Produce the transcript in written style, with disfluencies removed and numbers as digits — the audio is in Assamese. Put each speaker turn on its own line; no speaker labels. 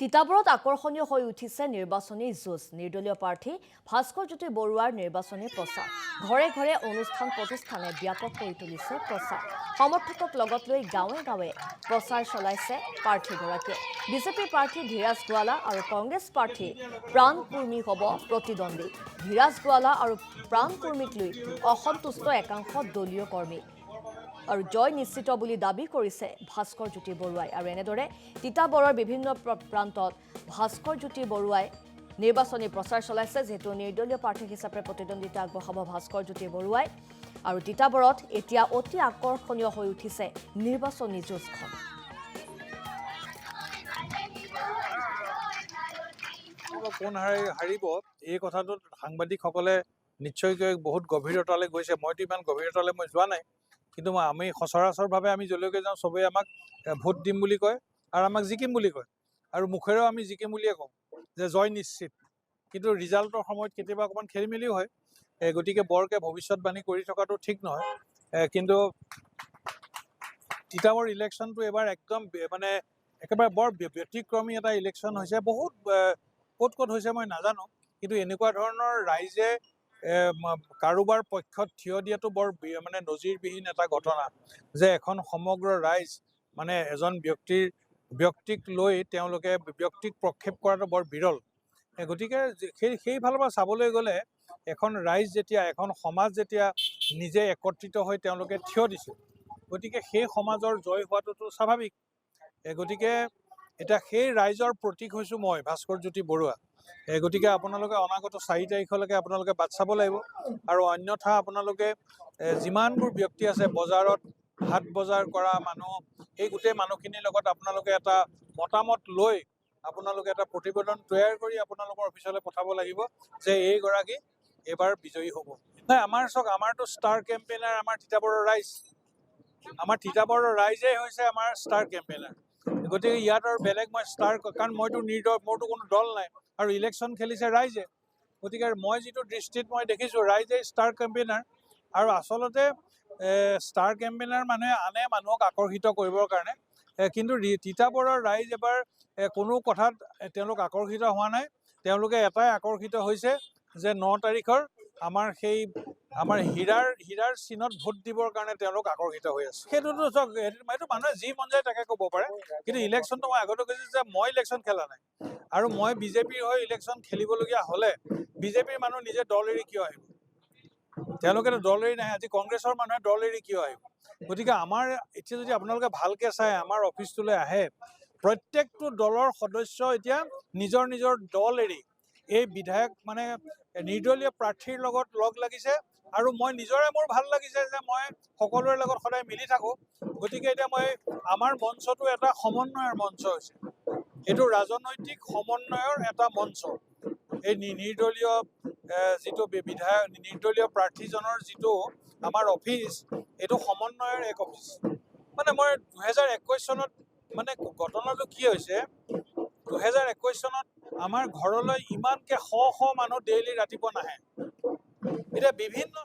তিতাবৰত আকৰ্ষণীয় হৈ উঠিছে নিৰ্বাচনী যুঁজ নিৰ্দলীয় প্ৰাৰ্থী ভাস্কৰজ্যোতি বৰুৱাৰ নিৰ্বাচনী প্ৰচাৰ ঘৰে ঘৰে অনুষ্ঠান প্ৰতিষ্ঠানে ব্যাপক কৰি তুলিছে প্ৰচাৰ সমৰ্থকক লগত লৈ গাঁৱে গাঁৱে প্ৰচাৰ চলাইছে প্ৰাৰ্থীগৰাকীয়ে বিজেপি প্ৰাৰ্থী ধীৰাজ গোৱালা আৰু কংগ্ৰেছ প্ৰাৰ্থী প্ৰাণ কুৰ্মী হ'ব প্ৰতিদ্বন্দ্বী ধীৰাজ গোৱালা আৰু প্ৰাণ কুৰ্মীক লৈ অসন্তুষ্ট একাংশ দলীয় কৰ্মী আৰু জয় নিশ্চিত বুলি দাবী কৰিছে ভাস্কৰজ্যোতি বৰুৱাই আৰু এনেদৰে তিতাবৰৰ বিভিন্ন প্ৰান্তত ভাস্কৰজ্যোতি বৰুৱাই নিৰ্বাচনী প্ৰচাৰ চলাইছে যেহেতু নিৰ্দলীয় প্ৰাৰ্থী হিচাপে প্ৰতিদ্বন্দ্বিতা আগবঢ়াব ভাস্কৰজ্যোতি বৰুৱাই আৰু তিতাবৰত এতিয়া অতি আকৰ্ষণীয় হৈ উঠিছে নিৰ্বাচনী যুঁজখন
কোন হাৰিব এই কথাটোত সাংবাদিকসকলে নিশ্চয়কৈ বহুত গভীৰতালৈ গৈছে মইতো ইমান গভীৰতালৈ মই যোৱা নাই কিন্তু আমি সচৰাচৰভাৱে আমি যলৈকে যাওঁ চবেই আমাক ভোট দিম বুলি কয় আৰু আমাক জিকিম বুলি কয় আৰু মুখেৰেও আমি জিকিম বুলিয়ে কওঁ যে জয় নিশ্চিত কিন্তু ৰিজাল্টৰ সময়ত কেতিয়াবা অকণমান খেলি মেলিও হয় গতিকে বৰকৈ ভৱিষ্যতবাণী কৰি থকাটো ঠিক নহয় কিন্তু তিতাবৰ ইলেকশ্যনটো এবাৰ একদম মানে একেবাৰে বৰ ব্যতিক্ৰমী এটা ইলেকশ্যন হৈছে বহুত ক'ত ক'ত হৈছে মই নাজানো কিন্তু এনেকুৱা ধৰণৰ ৰাইজে কাৰোবাৰ পক্ষত থিয় দিয়াটো বৰ মানে নজিৰবিহীন এটা ঘটনা যে এখন সমগ্ৰ ৰাইজ মানে এজন ব্যক্তিক লৈ তেওঁলোকে ব্যক্তিক প্ৰক্ষেপ কৰাটো বৰ বিৰল গতিকে সেইফালৰ পৰা চাবলৈ গ'লে এখন ৰাইজ যেতিয়া এখন সমাজ যেতিয়া নিজে একত্ৰিত হৈ তেওঁলোকে থিয় দিছে গতিকে সেই সমাজৰ জয় হোৱাটোতো স্বাভাৱিক গতিকে এতিয়া সেই ৰাইজৰ প্ৰতীক হৈছোঁ মই ভাস্কৰজ্যোতি বৰুৱা গতিকে আপোনালোকে অনাগত 4 তাৰিখলৈকে আপোনালোকে বাট চাব লাগিব আৰু অন্যথা আপোনালোকে যিমানবোৰ ব্যক্তি আছে বজাৰত হাট বজাৰ কৰা মানুহ এই গোটেই মানুহখিনিৰ লগত আপোনালোকে এটা মতামত লৈ আপোনালোকে এটা প্ৰতিবেদন তৈয়াৰ কৰি আপোনালোকৰ অফিচলৈ পঠাব লাগিব যে এইগৰাকী এইবাৰ বিজয়ী হ'ব নাই আমাৰতো ষ্টাৰ কেম্পেইনাৰ আমাৰ তিতাবৰৰ ৰাইজ আমাৰ তিতাবৰৰ ৰাইজেই হৈছে আমাৰ ষ্টাৰ কেম্পেইনাৰ গতিকে ইয়াত আৰু বেলেগ মই ষ্টাৰ কাৰণ মোৰতো কোনো দল নাই আৰু ইলেকশ্যন খেলিছে ৰাইজে গতিকে মই যিটো দৃষ্টিত মই দেখিছোঁ ৰাইজে ষ্টাৰ কেম্পেইনাৰ আৰু আচলতে ষ্টাৰ কেম্পেইনাৰ মানুহে আনে মানুহক আকৰ্ষিত কৰিবৰ কাৰণে কিন্তু তিতাবৰৰ ৰাইজ এবাৰ কোনো কথাত তেওঁলোক আকৰ্ষিত হোৱা নাই তেওঁলোকে এটাই আকৰ্ষিত হৈছে যে 9 তাৰিখৰ আমাৰ হীৰাৰ চিনত ভোট দিবৰ কাৰণে তেওঁলোক আকৰ্ষিত হৈ আছে সেইটোতো চাওক এইটো মানুহে যি মন যায় তাকে ক'ব পাৰে কিন্তু ইলেকশ্যনটো মই আগতে কৈছোঁ যে মই ইলেকশ্যন খেলা নাই আৰু মই বিজেপিৰ হৈ ইলেকশ্যন খেলিবলগীয়া হ'লে বিজেপিৰ মানুহ নিজে দল এৰি কিয় আহিব তেওঁলোকেতো দল এৰি নাহে আজি কংগ্ৰেছৰ মানুহে দল এৰি কিয় আহিব গতিকে আমাৰ এতিয়া যদি আপোনালোকে ভালকৈ চাই আমাৰ অফিচটোলৈ আহে প্ৰত্যেকটো দলৰ সদস্য এতিয়া নিজৰ নিজৰ দল এৰি এই বিধায়ক মানে নিৰ্দলীয় প্ৰাৰ্থীৰ লগত লগ লাগিছে আৰু মই নিজৰে মোৰ ভাল লাগিছে যে মই সকলোৰে লগত সদায় মিলি থাকোঁ গতিকে এতিয়া আমাৰ মঞ্চটো এটা সমন্বয়ৰ মঞ্চ হৈছে এইটো ৰাজনৈতিক সমন্বয়ৰ এটা মঞ্চ এই নিৰ্দলীয় যিটো বিধায়ক নিৰ্দলীয় প্ৰাৰ্থীজনৰ যিটো আমাৰ অফিচ এইটো সমন্বয়ৰ এক অফিচ মানে মই 2021 চনত মানে ঘটনাটো কি হৈছে 2021 চনত আমাৰ ঘৰলৈ ইমানকৈ শ মানুহ ডেইলি ৰাতিপুৱা নাহে এতিয়া বিভিন্ন